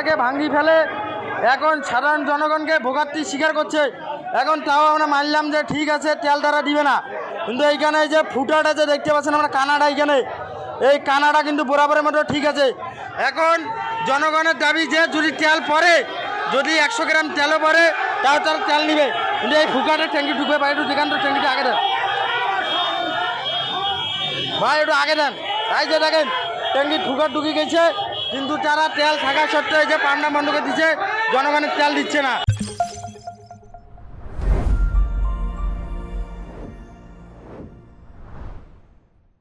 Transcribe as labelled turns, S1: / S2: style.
S1: ট্যাঙ্কিটাকে ভাঙি ফেলে এখন সাধারণ জনগণকে ভোগান্তি স্বীকার করছে। এখন তাও আমরা মানলাম যে ঠিক আছে তেল তারা দিবে না, কিন্তু এইখানে যে ফুটাটা যে দেখতে পাচ্ছেন আমরা কানাডা, এইখানে এই কানাডা কিন্তু বরাবরের মতো ঠিক আছে। এখন জনগণের দাবি যে যদি তেল পড়ে, যদি 100 গ্রাম তেলও পড়ে তাও তারা তেল নিবে, কিন্তু এই ফুকাটের ট্যাঙ্কি ঢুকবে ভাই, একটু দেখান তো ট্যাঙ্কিটা আগে দেন ভাই, একটু আগে দেন ভাই। যে দেখেন ট্যাঙ্কি ফুকাট ঢুকে গেছে, কিন্তু তারা তেল থাকা সত্ত্বেও যে পান্না বন্ধ করে দিচ্ছে, জনগণের তেল দিচ্ছে না।